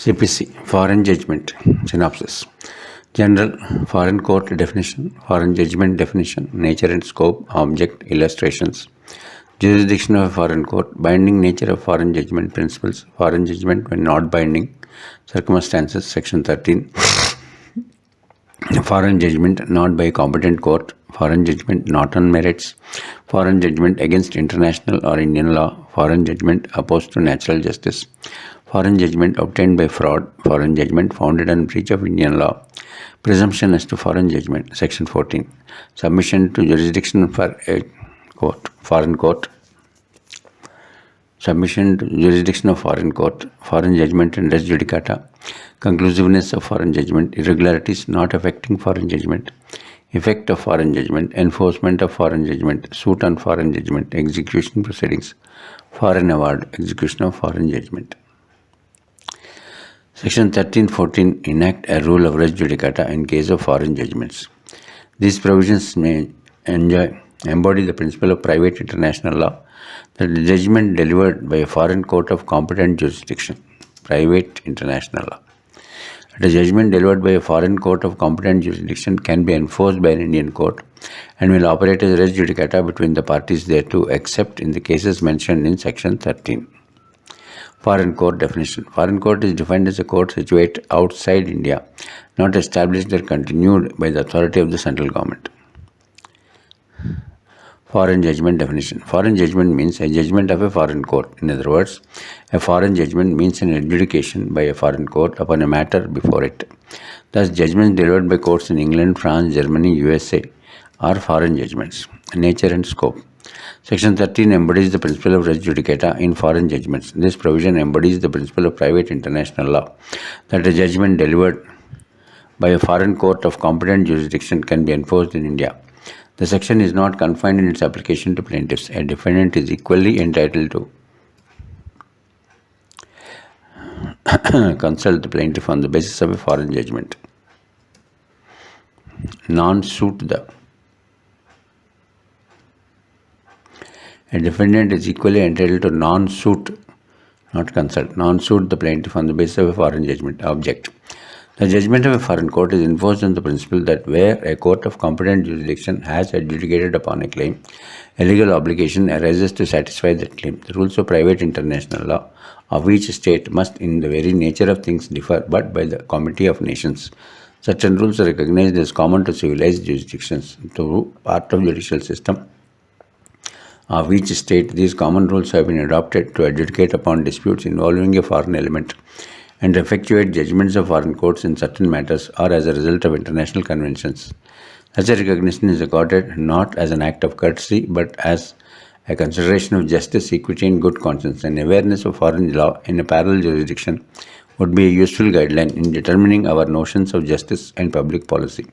CPC, Foreign Judgment, Synopsis. General, Foreign Court Definition, Foreign Judgment Definition, Nature and Scope, Object, Illustrations. Jurisdiction of a Foreign Court, Binding Nature of Foreign Judgment Principles, Foreign Judgment when not binding, Circumstances, Section 13. Foreign judgment not by a competent court, foreign judgment not on merits, foreign judgment against international or Indian law, foreign judgment opposed to natural justice, foreign judgment obtained by fraud, foreign judgment founded on breach of Indian law, presumption as to foreign judgment, Section 14. Submission to jurisdiction for a court, foreign court. Submission to jurisdiction of foreign court, foreign judgment and res judicata, conclusiveness of foreign judgment, irregularities not affecting foreign judgment, effect of foreign judgment, enforcement of foreign judgment, suit on foreign judgment, execution proceedings, foreign award, execution of foreign judgment. Section 13-14 enact a rule of res judicata in case of foreign judgments. These provisions may embody the principle of private international law that the judgment delivered by a foreign court of competent jurisdiction, private international law. The judgment delivered by a foreign court of competent jurisdiction can be enforced by an Indian court and will operate as res judicata between the parties thereto, except in the cases mentioned in Section 13. Foreign court definition. Foreign court is defined as a court situated outside India, not established or continued by the authority of the central government. Foreign judgment definition. Foreign judgment means a judgment of a foreign court. In other words, a foreign judgment means an adjudication by a foreign court upon a matter before it. Thus, judgments delivered by courts in England, France, Germany, USA are foreign judgments. Nature and scope. Section 13 embodies the principle of res judicata in foreign judgments. This provision embodies the principle of private international law that a judgment delivered by a foreign court of competent jurisdiction can be enforced in India. The section is not confined in its application to plaintiffs. A defendant is equally entitled to consult the plaintiff on the basis of a foreign judgment. A defendant is equally entitled to non-suit, not consult, non-suit the plaintiff on the basis of a foreign judgment. Object. The judgment of a foreign court is enforced on the principle that where a court of competent jurisdiction has adjudicated upon a claim, a legal obligation arises to satisfy that claim. The rules of private international law of each state must in the very nature of things differ but by the Committee of Nations. Certain rules are recognized as common to civilized jurisdictions through part of judicial system of each state. These common rules have been adopted to adjudicate upon disputes involving a foreign element and effectuate judgments of foreign courts in certain matters or as a result of international conventions. Such a recognition is accorded not as an act of courtesy but as a consideration of justice, equity and good conscience. An awareness of foreign law in a parallel jurisdiction would be a useful guideline in determining our notions of justice and public policy.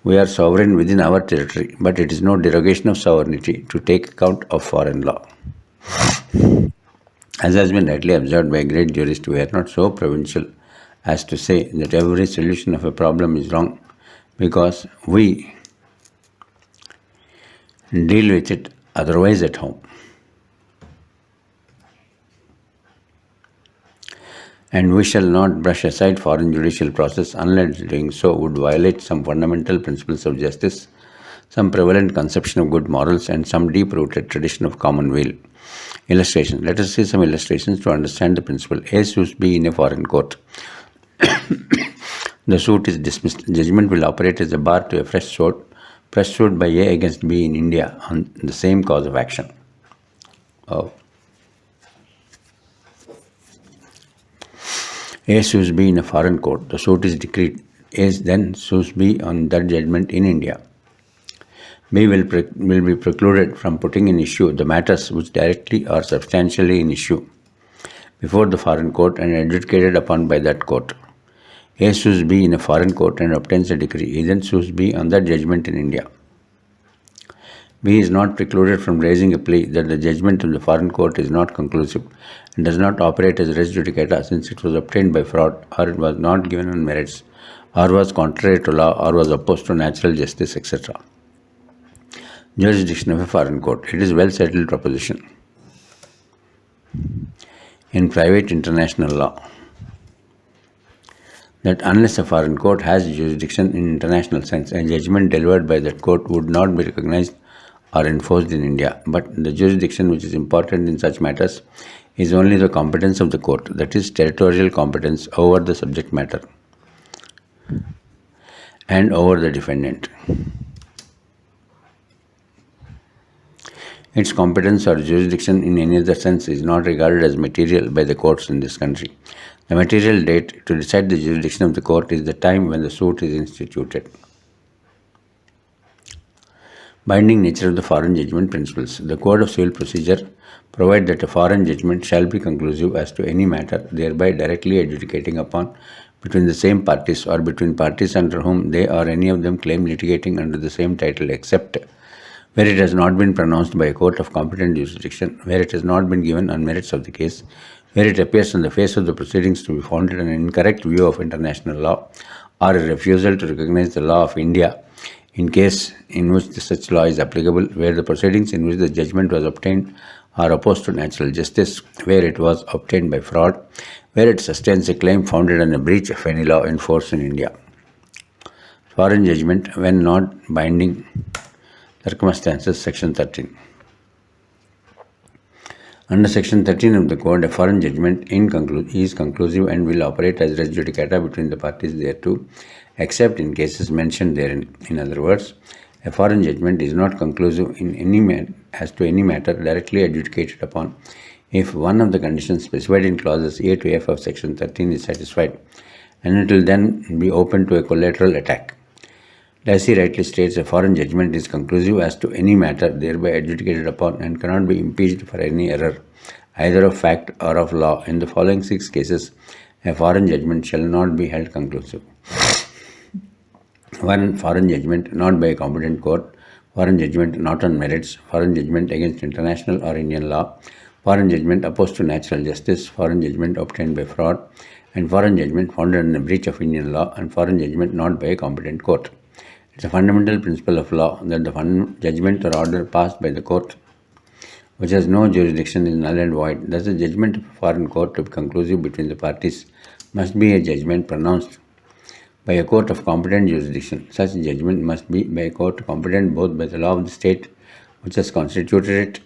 We are sovereign within our territory, but it is no derogation of sovereignty to take account of foreign law. As has been rightly observed by a great jurist, we are not so provincial as to say that every solution of a problem is wrong because we deal with it otherwise at home. And we shall not brush aside foreign judicial process unless doing so would violate some fundamental principles of justice, some prevalent conception of good morals, and some deep-rooted tradition of common weal. Illustration. Let us see some illustrations to understand the principle. A sues B in a foreign court. The suit is dismissed. Judgment will operate as a bar to a fresh suit by A against B in India on the same cause of action. A sues B in a foreign court. The suit is decreed. A then sues B on that judgment in India. B will be precluded from putting in issue the matters which directly or substantially in issue before the foreign court and adjudicated upon by that court. A sues B in a foreign court and obtains a decree. He then sues B on that judgment in India. B is not precluded from raising a plea that the judgment of the foreign court is not conclusive and does not operate as res judicata since it was obtained by fraud or it was not given on merits or was contrary to law or was opposed to natural justice, etc. Jurisdiction of a foreign court. It is well settled proposition in private international law that unless a foreign court has jurisdiction in international sense, a judgment delivered by that court would not be recognized or enforced in India. But the jurisdiction which is important in such matters is only the competence of the court, that is, territorial competence over the subject matter and over the defendant. Its competence or jurisdiction in any other sense is not regarded as material by the courts in this country. The material date to decide the jurisdiction of the court is the time when the suit is instituted. Binding nature of the foreign judgment principles. The Code of Civil Procedure provides that a foreign judgment shall be conclusive as to any matter, thereby directly adjudicating upon between the same parties or between parties under whom they or any of them claim litigating under the same title, except where it has not been pronounced by a court of competent jurisdiction, where it has not been given on merits of the case, where it appears on the face of the proceedings to be founded on an incorrect view of international law, or a refusal to recognize the law of India in case in which such law is applicable, where the proceedings in which the judgment was obtained are opposed to natural justice, where it was obtained by fraud, where it sustains a claim founded on a breach of any law in force in India. Foreign judgment, when not binding circumstances, Section 13. Under Section 13 of the Code, a foreign judgment is conclusive and will operate as res judicata between the parties thereto, except in cases mentioned therein. In other words, a foreign judgment is not conclusive as to any matter directly adjudicated upon if one of the conditions specified in clauses A to F of Section 13 is satisfied, and it will then be open to a collateral attack. Lacy rightly states a foreign judgment is conclusive as to any matter thereby adjudicated upon and cannot be impeached for any error, either of fact or of law. In the following 6 cases, a foreign judgment shall not be held conclusive. 1. Foreign judgment not by a competent court, foreign judgment not on merits, foreign judgment against international or Indian law, foreign judgment opposed to natural justice, foreign judgment obtained by fraud, and foreign judgment founded on a breach of Indian law, and foreign judgment not by a competent court. It is a fundamental principle of law that the judgment or order passed by the court which has no jurisdiction is null and void. Thus, the judgment of a foreign court to be conclusive between the parties must be a judgment pronounced by a court of competent jurisdiction. Such judgment must be by a court competent both by the law of the state which has constituted it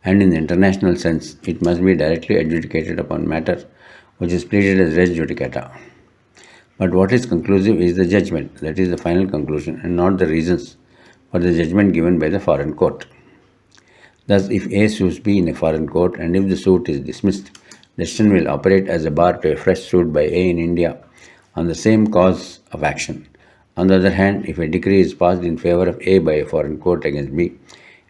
and in the international sense. It must be directly adjudicated upon matter which is pleaded as res judicata. But what is conclusive is the judgment, that is the final conclusion, and not the reasons for the judgment given by the foreign court. Thus, if A sues B in a foreign court and if the suit is dismissed, decision will operate as a bar to a fresh suit by A in India on the same cause of action. On the other hand, if a decree is passed in favor of A by a foreign court against B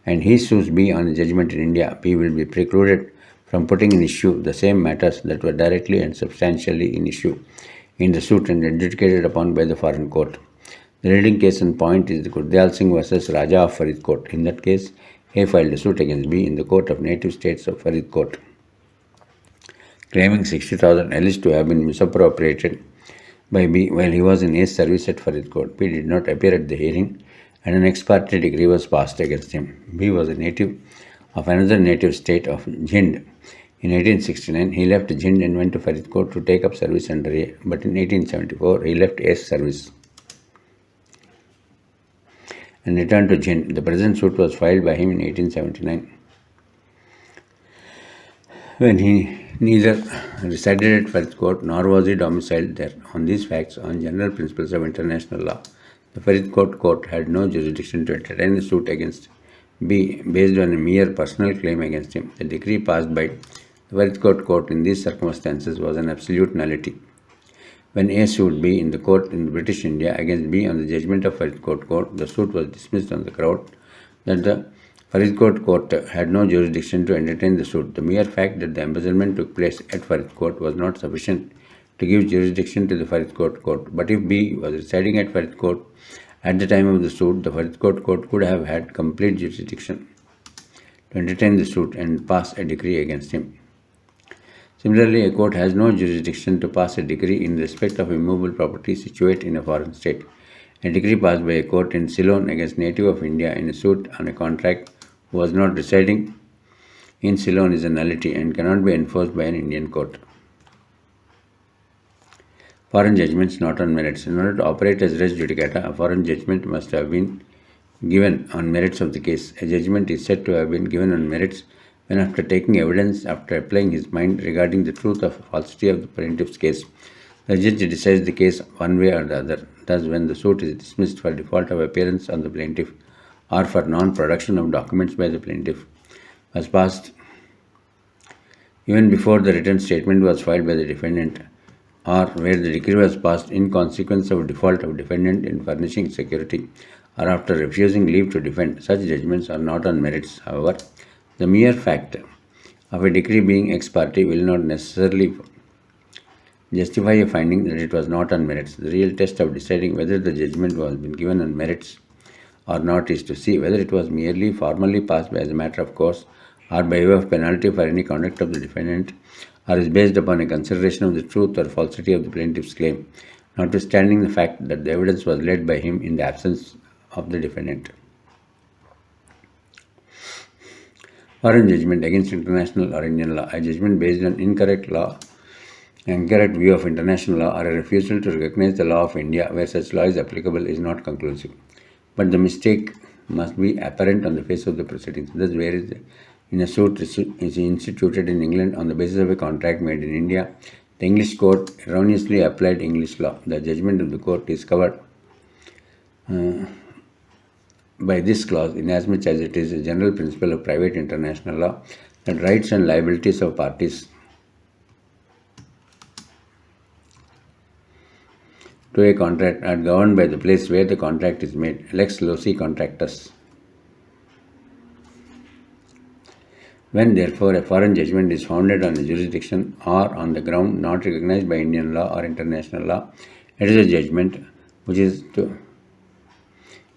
and he sues B on a judgment in India, B will be precluded from putting in issue the same matters that were directly and substantially in issue in the suit and adjudicated upon by the foreign court. The leading case in point is the Gurdial Singh versus Raja of Faridkot. In that case, A filed a suit against B in the court of native states of Faridkot, claiming 60,000 alleged to have been misappropriated by B while he was in A's service at Faridkot. B did not appear at the hearing and an ex parte decree was passed against him. B was a native of another native state of Jhind. In 1869, he left Jhind and went to Faridkot to take up service under A, but in 1874, he left A's service and returned to Jhind. The present suit was filed by him in 1879, when he neither resided at Faridkot nor was he domiciled there. On these facts, on general principles of international law, the Faridkot court had no jurisdiction to entertain a suit against B based on a mere personal claim against him. The decree passed by the Faridkot court in these circumstances was an absolute nullity. When A sued B in the court in British India against B on the judgment of Faridkot court, the suit was dismissed on the ground that the Faridkot court had no jurisdiction to entertain the suit. The mere fact that the embezzlement took place at Faridkot was not sufficient to give jurisdiction to the Faridkot court. But if B was residing at Faridkot at the time of the suit, the Faridkot court could have had complete jurisdiction to entertain the suit and pass a decree against him. Similarly, a court has no jurisdiction to pass a decree in respect of immovable property situate in a foreign state. A decree passed by a court in Ceylon against native of India in a suit on a contract who was not residing in Ceylon is a nullity and cannot be enforced by an Indian court. Foreign judgments not on merits. In order to operate as res judicata, a foreign judgment must have been given on merits of the case. A judgment is said to have been given on merits when, after taking evidence, after applying his mind regarding the truth or falsity of the plaintiff's case, the judge decides the case one way or the other. Thus, when the suit is dismissed for default of appearance on the plaintiff or for non-production of documents by the plaintiff, was passed even before the written statement was filed by the defendant, or where the decree was passed in consequence of default of defendant in furnishing security, or after refusing leave to defend. Such judgments are not on merits. However, the mere fact of a decree being ex parte will not necessarily justify a finding that it was not on merits. The real test of deciding whether the judgment was been given on merits or not is to see whether it was merely formally passed as a matter of course or by way of penalty for any conduct of the defendant, or is based upon a consideration of the truth or falsity of the plaintiff's claim, notwithstanding the fact that the evidence was laid by him in the absence of the defendant. Foreign judgment against international or Indian law. A judgment based on incorrect view of international law, or a refusal to recognize the law of India where such law is applicable, is not conclusive. But the mistake must be apparent on the face of the proceedings. Thus, whereas in a suit is instituted in England on the basis of a contract made in India, the English court erroneously applied English law. The judgment of the court is covered by this clause, inasmuch as it is a general principle of private international law that rights and liabilities of parties to a contract are governed by the place where the contract is made. Lex loci contractus. When, therefore, a foreign judgment is founded on a jurisdiction or on the ground not recognized by Indian law or international law, it is a judgment which is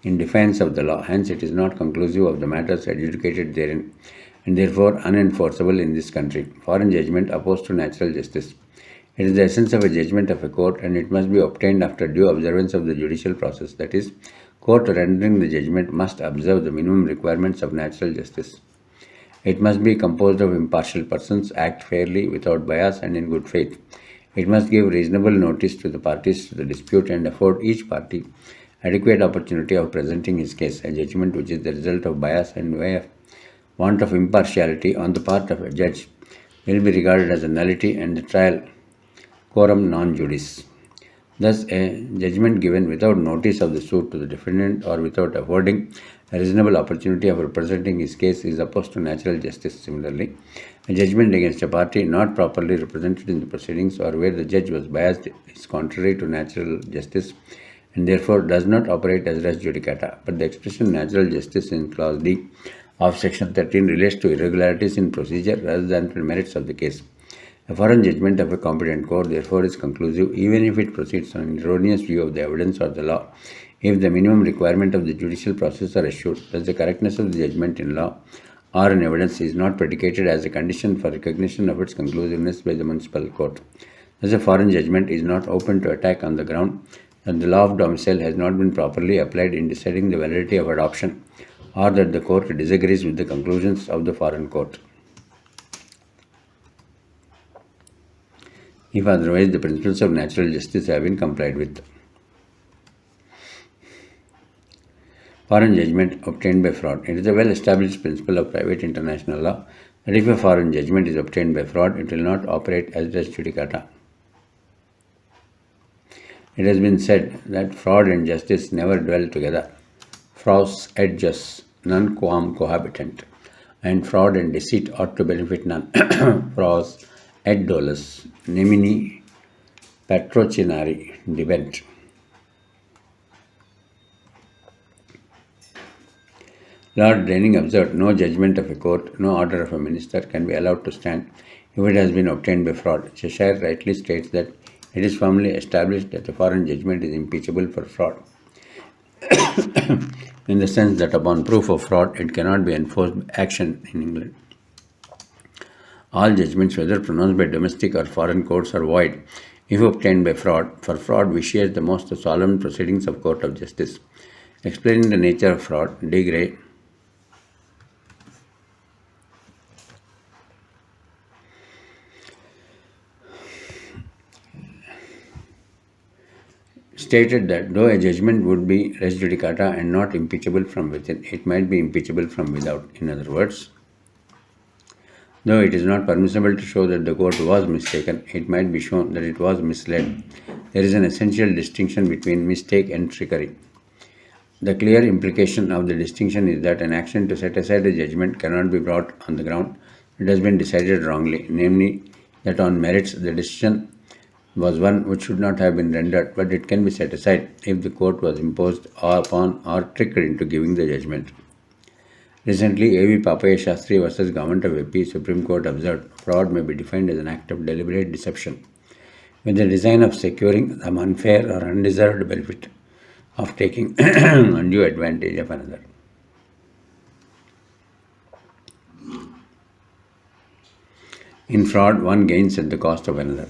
in defiance of the law. Hence, it is not conclusive of the matters adjudicated therein, and therefore unenforceable in this country. Foreign judgment opposed to natural justice. It is the essence of a judgment of a court, and it must be obtained after due observance of the judicial process. That is, court rendering the judgment must observe the minimum requirements of natural justice. It must be composed of impartial persons, act fairly, without bias, and in good faith. It must give reasonable notice to the parties to the dispute and afford each party adequate opportunity of presenting his case. A judgment which is the result of bias and want of impartiality on the part of a judge will be regarded as a nullity, and the trial quorum non judice. Thus, a judgment given without notice of the suit to the defendant or without affording a reasonable opportunity of representing his case is opposed to natural justice. Similarly, a judgment against a party not properly represented in the proceedings or where the judge was biased is contrary to natural justice and therefore does not operate as res judicata. But the expression natural justice in clause D of section 13 relates to irregularities in procedure rather than to the merits of the case. A foreign judgment of a competent court, therefore, is conclusive even if it proceeds on an erroneous view of the evidence or the law, if the minimum requirement of the judicial process are assured. Thus, the correctness of the judgment in law or in evidence is not predicated as a condition for recognition of its conclusiveness by the municipal court. Thus, a foreign judgment is not open to attack on the ground that the law of domicile has not been properly applied in deciding the validity of adoption, or that the court disagrees with the conclusions of the foreign court. If otherwise, the principles of natural justice have been complied with. Foreign judgment obtained by fraud. It is a well-established principle of private international law that if a foreign judgment is obtained by fraud, it will not operate as res judicata. It has been said that fraud and justice never dwell together. Fraus et jus, non quam cohabitant, and fraud and deceit ought to benefit none. Fraus et dolus, nemini patrocinari debent. Lord Draining observed, no judgment of a court, no order of a minister can be allowed to stand if it has been obtained by fraud. Cheshire rightly states that it is firmly established that a foreign judgment is impeachable for fraud, in the sense that upon proof of fraud, it cannot be enforced by action in England. All judgments, whether pronounced by domestic or foreign courts, are void if obtained by fraud, for fraud vitiates the most solemn proceedings of court of justice. Explaining the nature of fraud, De Grey stated that though a judgment would be res judicata and not impeachable from within, it might be impeachable from without. In other words, though it is not permissible to show that the court was mistaken, it might be shown that it was misled. There is an essential distinction between mistake and trickery. The clear implication of the distinction is that an action to set aside a judgment cannot be brought on the ground it has been decided wrongly, namely that on merits the decision was one which should not have been rendered, but it can be set aside if the court was imposed upon or tricked into giving the judgment. Recently, A.V. Papaya Shastri versus Government of AP, Supreme Court observed fraud may be defined as an act of deliberate deception with the design of securing some unfair or undeserved benefit of taking undue advantage of another. In fraud, one gains at the cost of another.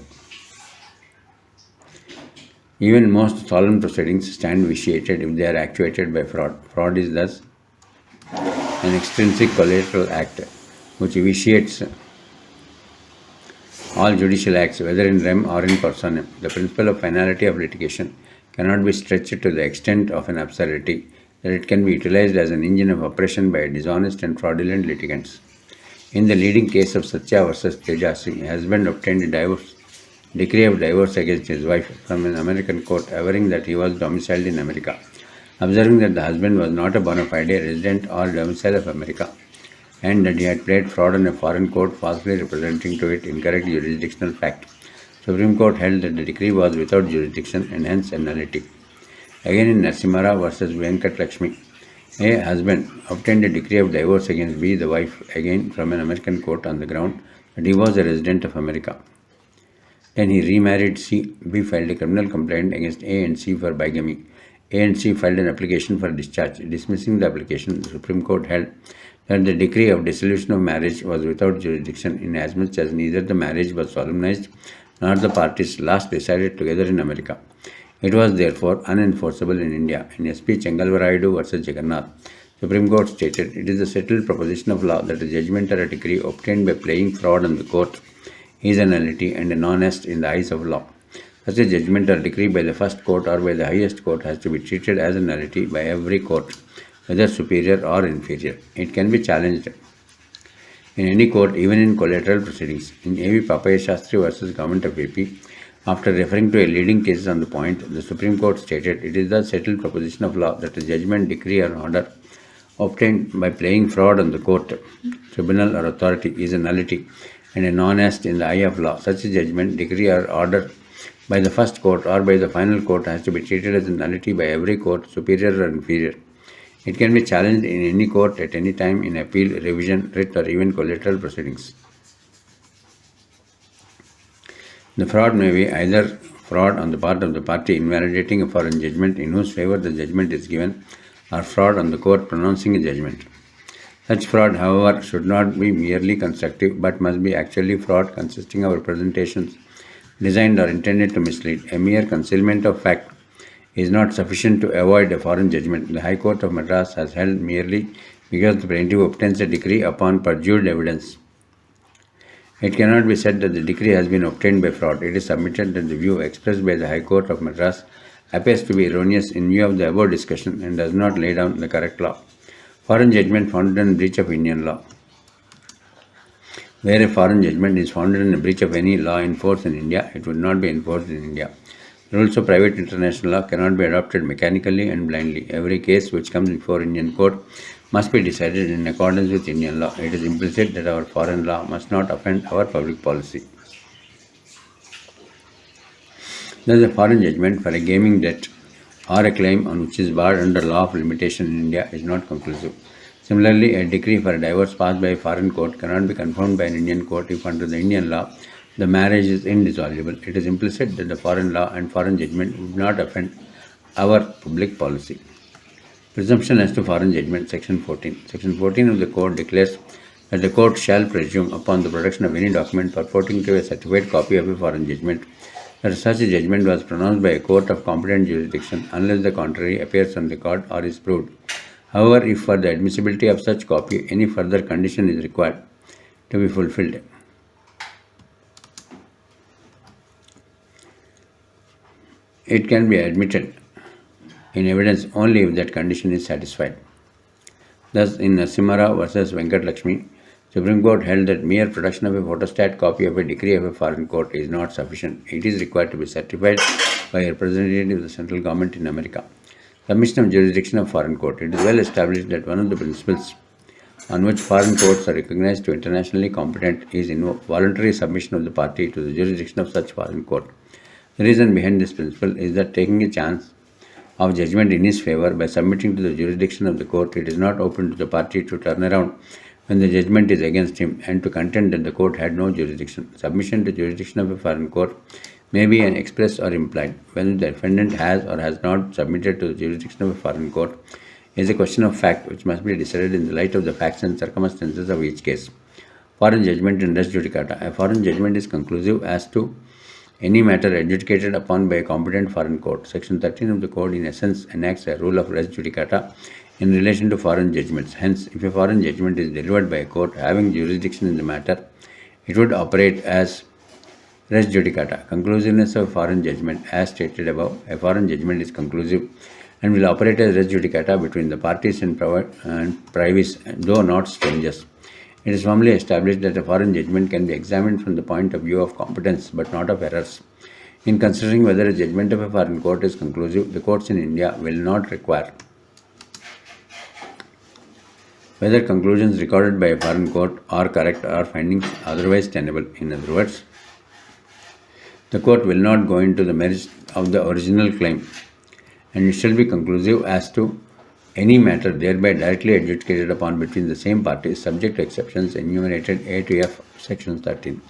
Even most solemn proceedings stand vitiated if they are actuated by fraud. Fraud is thus an extrinsic collateral act which vitiates all judicial acts, whether in rem or in personam. The principle of finality of litigation cannot be stretched to the extent of an absurdity that it can be utilized as an engine of oppression by dishonest and fraudulent litigants. In the leading case of Satya versus Tejasvi, a husband obtained a decree of divorce against his wife from an American court, averring that he was domiciled in America. Observing that the husband was not a bona fide resident or domicile of America, and that he had played fraud on a foreign court, falsely representing to it incorrect jurisdictional fact, Supreme Court held that the decree was without jurisdiction and hence a nullity. Again in Narasimha versus Venkat Lakshmi, a husband obtained a decree of divorce against B, the wife, again from an American court on the ground that he was a resident of America. Then he remarried C. B filed a criminal complaint against A and C for bigamy. A and C filed an application for discharge. Dismissing the application, the Supreme Court held that the decree of dissolution of marriage was without jurisdiction inasmuch as neither the marriage was solemnized nor the parties last resided together in America. It was therefore unenforceable in India. In S.P. Chengalvarayudu versus Jagannath, Supreme Court stated, it is a settled proposition of law that a judgment or a decree obtained by playing fraud on the court is a nullity and a non-est in the eyes of law. Such a judgment or decree by the first court or by the highest court has to be treated as a nullity by every court, whether superior or inferior. It can be challenged in any court, even in collateral proceedings. In A.V. Papaya Shastri versus Government of AP, after referring to a leading case on the point, the Supreme Court stated, it is the settled proposition of law that a judgment, decree or order obtained by playing fraud on the court, tribunal or authority is a nullity and a non-est in the eye of law. Such a judgment, decree or order by the first court or by the final court has to be treated as a nullity by every court, superior or inferior. It can be challenged in any court at any time in appeal, revision, writ or even collateral proceedings. The fraud may be either fraud on the part of the party invalidating a foreign judgment in whose favor the judgment is given, or fraud on the court pronouncing a judgment. Such fraud, however, should not be merely constructive but must be actually fraud consisting of representations designed or intended to mislead. A mere concealment of fact is not sufficient to avoid a foreign judgment. The High Court of Madras has held merely because the plaintiff obtains a decree upon perjured evidence. It cannot be said that the decree has been obtained by fraud. It is submitted that the view expressed by the High Court of Madras appears to be erroneous in view of the above discussion and does not lay down the correct law. Foreign judgment founded on breach of Indian law. Where a foreign judgment is founded on a breach of any law in force in India, it would not be enforced in India. The rules of private international law cannot be adopted mechanically and blindly. Every case which comes before Indian court must be decided in accordance with Indian law. It is implicit that our foreign law must not offend our public policy. Thus, a foreign judgment for a gaming debt or a claim on which is barred under law of limitation in India is not conclusive. Similarly, a decree for a divorce passed by a foreign court cannot be confirmed by an Indian court if under the Indian law the marriage is indissoluble. It is implicit that the foreign law and foreign judgment would not offend our public policy. Presumption as to foreign judgment, Section 14. Section 14 of the Code declares that the court shall presume upon the production of any document purporting to a certified copy of a foreign judgment that such a judgment was pronounced by a court of competent jurisdiction unless the contrary appears on record or is proved. However, if for the admissibility of such copy any further condition is required to be fulfilled, it can be admitted in evidence only if that condition is satisfied. Thus, in Narasimha versus Venkat Lakshmi, Supreme Court held that mere production of a photostat copy of a decree of a foreign court is not sufficient. It is required to be certified by a representative of the central government in America. Submission of jurisdiction of foreign court. It is well established that one of the principles on which foreign courts are recognized to internationally competent is voluntary submission of the party to the jurisdiction of such foreign court. The reason behind this principle is that taking a chance of judgment in his favor by submitting to the jurisdiction of the court, it is not open to the party to turn around when the judgment is against him and to contend that the court had no jurisdiction. Submission to jurisdiction of a foreign court may be an express or implied. Whether the defendant has or has not submitted to the jurisdiction of a foreign court is a question of fact which must be decided in the light of the facts and circumstances of each case. Foreign judgment in res judicata. A foreign judgment is conclusive as to any matter adjudicated upon by a competent foreign court. Section 13 of the Code in essence enacts a rule of res judicata in relation to foreign judgments. Hence, if a foreign judgment is delivered by a court having jurisdiction in the matter, it would operate as res judicata. Conclusiveness of foreign judgment. As stated above, a foreign judgment is conclusive and will operate as res judicata between the parties and privis, though not strangers. It is firmly established that a foreign judgment can be examined from the point of view of competence but not of errors. In considering whether a judgment of a foreign court is conclusive, the courts in India will not require whether conclusions recorded by a foreign court are correct or findings otherwise tenable. In other words, the court will not go into the merits of the original claim, and it shall be conclusive as to any matter thereby directly adjudicated upon between the same parties, subject to exceptions enumerated A to F, section 13.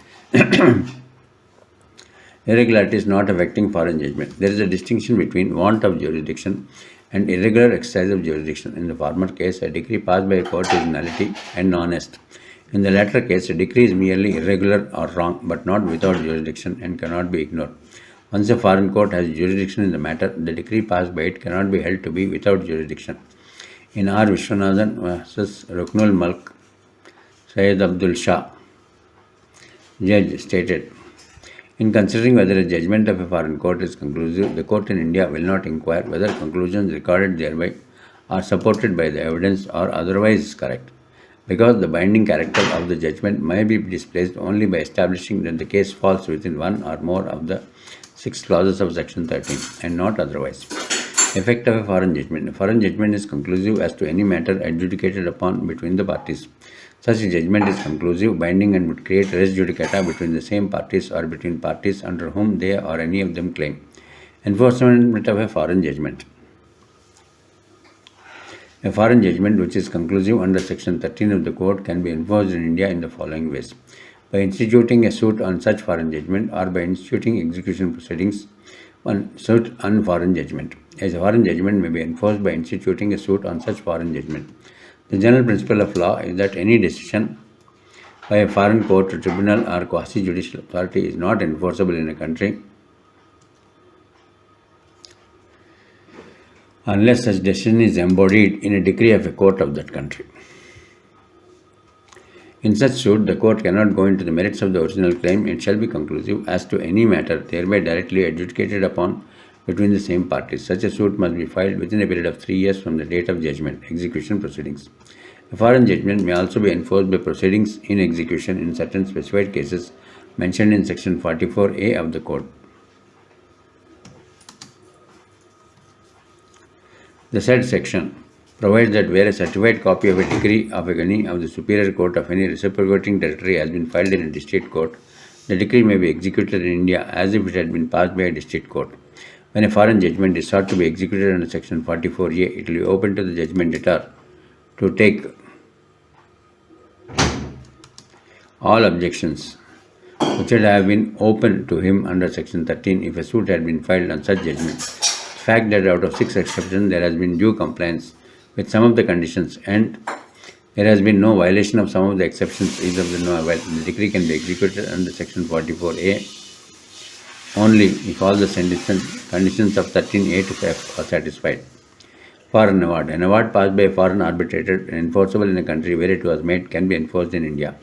Irregularities not affecting foreign judgment. There is a distinction between want of jurisdiction and irregular exercise of jurisdiction. In the former case, a decree passed by a court is nullity and non-est. In the latter case, a decree is merely irregular or wrong, but not without jurisdiction and cannot be ignored. Once a foreign court has jurisdiction in the matter, the decree passed by it cannot be held to be without jurisdiction. In R. Vishwanathan versus Ruknul Mulk, Syed Abdul Shah, judge stated, in considering whether a judgment of a foreign court is conclusive, the court in India will not inquire whether conclusions recorded thereby are supported by the evidence or otherwise correct, because the binding character of the judgment may be displaced only by establishing that the case falls within one or more of the 6 clauses of section 13 and not otherwise. Effect of a foreign judgment. A foreign judgment is conclusive as to any matter adjudicated upon between the parties. Such a judgment is conclusive, binding, and would create res judicata between the same parties or between parties under whom they or any of them claim. Enforcement of a foreign judgment. A foreign judgment which is conclusive under section 13 of the Code can be enforced in India in the following ways: by instituting a suit on such foreign judgment or by instituting execution proceedings on suit on foreign judgment. As a foreign judgment may be enforced by instituting a suit on such foreign judgment. The general principle of law is that any decision by a foreign court, tribunal, or quasi-judicial authority is not enforceable in a country unless such decision is embodied in a decree of a court of that country. In such suit, the court cannot go into the merits of the original claim. It shall be conclusive as to any matter thereby directly adjudicated upon between the same parties. Such a suit must be filed within a period of 3 years from the date of judgment, execution proceedings. A foreign judgment may also be enforced by proceedings in execution in certain specified cases mentioned in section 44A of the Code. The said section provides that where a certified copy of a decree of any of the superior court of any reciprocating territory has been filed in a district court, the decree may be executed in India as if it had been passed by a district court. When a foreign judgment is sought to be executed under section 44A, it will be open to the judgment debtor to take all objections which would have been open to him under section 13 if a suit had been filed on such judgment. The fact that out of 6 exceptions there has been due compliance with some of the conditions and there has been no violation of some of the exceptions is of the no avail. The decree can be executed under section 44A only if all the conditions of 13A to F are satisfied. Foreign award. An award passed by a foreign arbitrator and enforceable in a country where it was made can be enforced in India.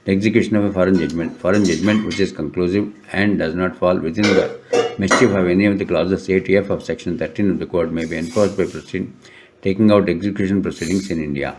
The execution of a foreign judgment which is conclusive and does not fall within the mischief of any of the clauses 8F of section 13 of the code may be enforced by taking out execution proceedings in India.